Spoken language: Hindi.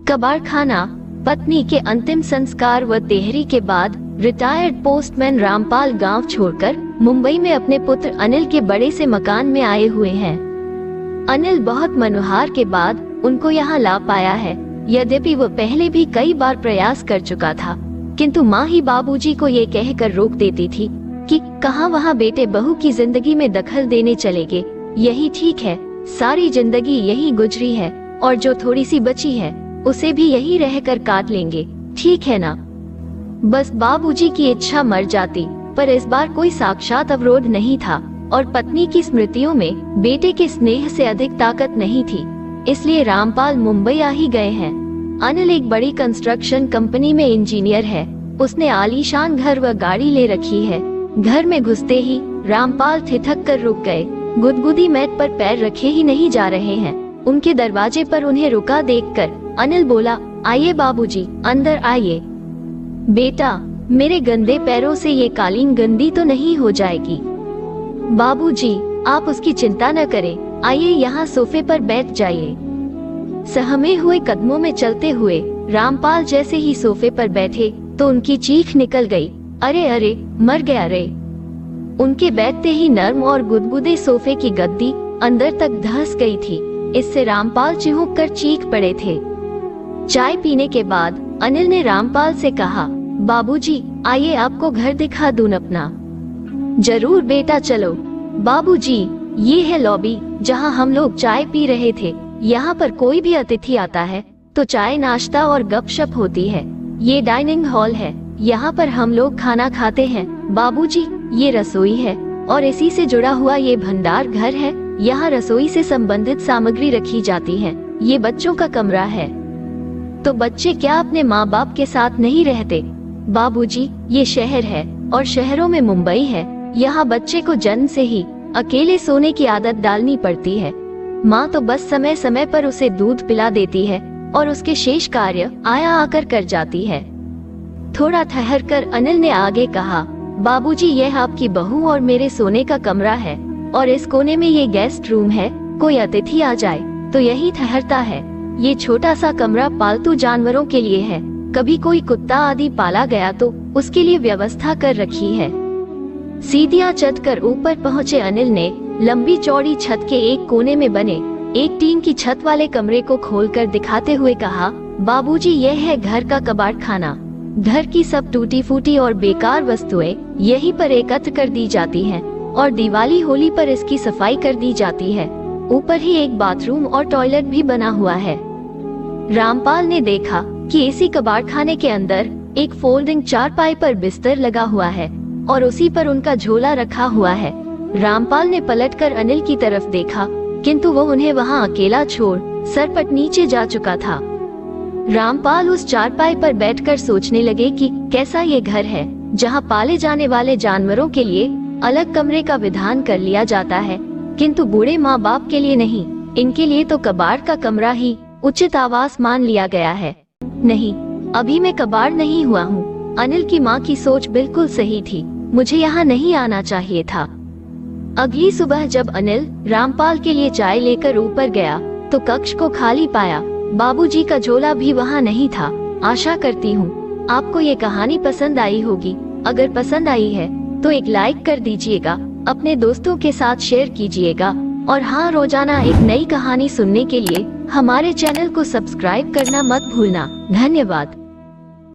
कबाड़ खाना। पत्नी के अंतिम संस्कार व तेहरी के बाद रिटायर्ड पोस्टमैन रामपाल गांव छोड़कर मुंबई में अपने पुत्र अनिल के बड़े से मकान में आए हुए हैं। अनिल बहुत मनोहार के बाद उनको यहाँ ला पाया है। यद्यपि वो पहले भी कई बार प्रयास कर चुका था, किंतु माँ ही बाबूजी को ये कहकर रोक देती थी कि कहाँ वहाँ बेटे बहू की जिंदगी में दखल देने चलेगे। यही ठीक है, सारी जिंदगी यही गुजरी है और जो थोड़ी सी बची है उसे भी यही रहकर काट लेंगे, ठीक है ना। बस बाबूजी की इच्छा मर जाती, पर इस बार कोई साक्षात अवरोध नहीं था और पत्नी की स्मृतियों में बेटे के स्नेह से अधिक ताकत नहीं थी, इसलिए रामपाल मुंबई आ ही गए हैं। अनिल एक बड़ी कंस्ट्रक्शन कंपनी में इंजीनियर है। उसने आलीशान घर व गाड़ी ले रखी है। घर में घुसते ही रामपाल ठिठक कर रुक गए। गुदगुदी मैट पर पैर रखे ही नहीं जा रहे हैं। उनके दरवाजे पर उन्हें रुका देखकर अनिल बोला, आइए बाबूजी, अंदर आइए। बेटा, मेरे गंदे पैरों से ये कालीन गंदी तो नहीं हो जाएगी? बाबूजी, आप उसकी चिंता न करें, आइए यहाँ सोफे पर बैठ जाइए। सहमे हुए कदमों में चलते हुए रामपाल जैसे ही सोफे पर बैठे तो उनकी चीख निकल गई, अरे अरे, मर गया रे। उनके बैठते ही नर्म और गुदगुदे सोफे की गद्दी अंदर तक धंस गई थी। इससे रामपाल चिहुक कर चीख पड़े थे। चाय पीने के बाद अनिल ने रामपाल से कहा, बाबूजी, आइए आपको घर दिखा दूं अपना। जरूर बेटा, चलो। बाबूजी, ये है लॉबी जहां हम लोग चाय पी रहे थे। यहाँ पर कोई भी अतिथि आता है तो चाय, नाश्ता और गपशप होती है। ये डाइनिंग हॉल है, यहाँ पर हम लोग खाना खाते हैं। बाबूजी, ये रसोई है और इसी से जुड़ा हुआ ये भंडार घर है। यहाँ रसोई से संबंधित सामग्री रखी जाती है। ये बच्चों का कमरा है। तो बच्चे क्या अपने माँ बाप के साथ नहीं रहते? बाबूजी, ये शहर है और शहरों में मुंबई है। यहाँ बच्चे को जन्म से ही अकेले सोने की आदत डालनी पड़ती है। माँ तो बस समय समय पर उसे दूध पिला देती है और उसके शेष कार्य आया आकर कर जाती है। थोड़ा ठहरकर अनिल ने आगे कहा, बाबूजी, यह आपकी बहू और मेरे सोने का कमरा है और इस कोने में ये गेस्ट रूम है। कोई अतिथि आ जाए तो यही ठहरता है। ये छोटा सा कमरा पालतू जानवरों के लिए है। कभी कोई कुत्ता आदि पाला गया तो उसके लिए व्यवस्था कर रखी है। सीढ़ियां चढ़कर ऊपर पहुँचे अनिल ने लंबी चौड़ी छत के एक कोने में बने एक टीन की छत वाले कमरे को खोलकर दिखाते हुए कहा, बाबूजी, यह है घर का कबाड़ खाना। घर की सब टूटी फूटी और बेकार वस्तुएं यहीं पर एकत्र कर दी जाती हैं और दिवाली होली पर इसकी सफाई कर दी जाती है। ऊपर ही एक बाथरूम और टॉयलेट भी बना हुआ है। रामपाल ने देखा कि इसी कबाड़ खाने के अंदर एक फोल्डिंग चारपाई पर बिस्तर लगा हुआ है और उसी पर उनका झोला रखा हुआ है। रामपाल ने पलटकर अनिल की तरफ देखा, किंतु वो उन्हें वहां अकेला छोड़ सरपट नीचे जा चुका था। रामपाल उस चारपाई पर बैठकर सोचने लगे कि कैसा ये घर है जहां पाले जाने वाले जानवरों के लिए अलग कमरे का विधान कर लिया जाता है, किंतु बूढ़े माँ बाप के लिए नहीं। इनके लिए तो कबाड़ का कमरा ही उचित आवास मान लिया गया है। नहीं, अभी मैं कबाड़ नहीं हुआ हूँ। अनिल की माँ की सोच बिल्कुल सही थी। मुझे यहाँ नहीं आना चाहिए था। अगली सुबह जब अनिल रामपाल के लिए चाय लेकर ऊपर गया तो कक्ष को खाली पाया। बाबूजी का झोला भी वहाँ नहीं था। आशा करती हूँ आपको ये कहानी पसंद आई होगी। अगर पसंद आई है तो एक लाइक कर दीजिएगा, अपने दोस्तों के साथ शेयर कीजिएगा और हाँ, रोजाना एक नई कहानी सुनने के लिए हमारे चैनल को सब्सक्राइब करना मत भूलना। धन्यवाद।